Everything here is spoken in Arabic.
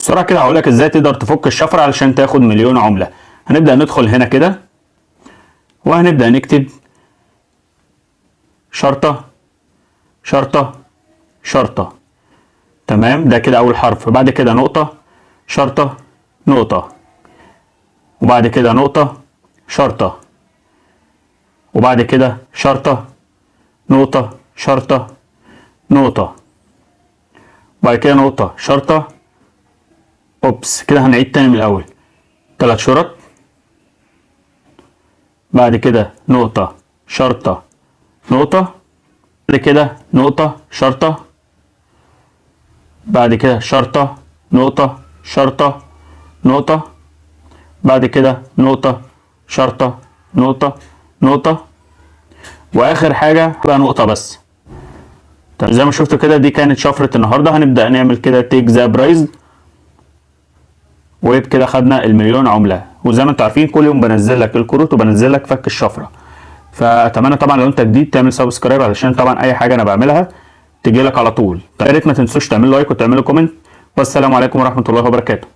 بسرعة كده هقولك ازاي تقدر تفك الشفرة علشان تاخد مليون عملة. هنبدأ ندخل هنا كده وهنبدأ نكتب شرطة شرطة شرطة. تمام، ده كده أول حرف. بعد كده نقطة شرطة نقطة، وبعد كده نقطة شرطة، وبعد كده شرطة نقطة شرطة نقطة، وبعد كده نقطة شرطة. اوبس، كده هنعيد تاني من الأول. 3 شرط، بعد كده نقطة شرطة نقطة، بعد كده نقطة شرطة، بعد كده شرطة نقطة شرطة نقطة، بعد كده نقطة شرطة نقطة نقطة، وآخر حاجة بقى نقطة بس. طيب زي ما شفتوا كده دي كانت شفرة النهاردة. هنبدأ نعمل كده تيك ذا برايز، وبكده خدنا المليون عملة. وزي ما انتوا عارفين كل يوم بنزل لك الكروت وبنزل لك فك الشفرة. فأتمنى طبعا لو انت جديد تعمل سبسكرايب علشان طبعا أي حاجة أنا بعملها تجي لك على طول. يا ريت ما تنسوش تعملوا لايك وتعملوا كومنت، والسلام عليكم ورحمة الله وبركاته.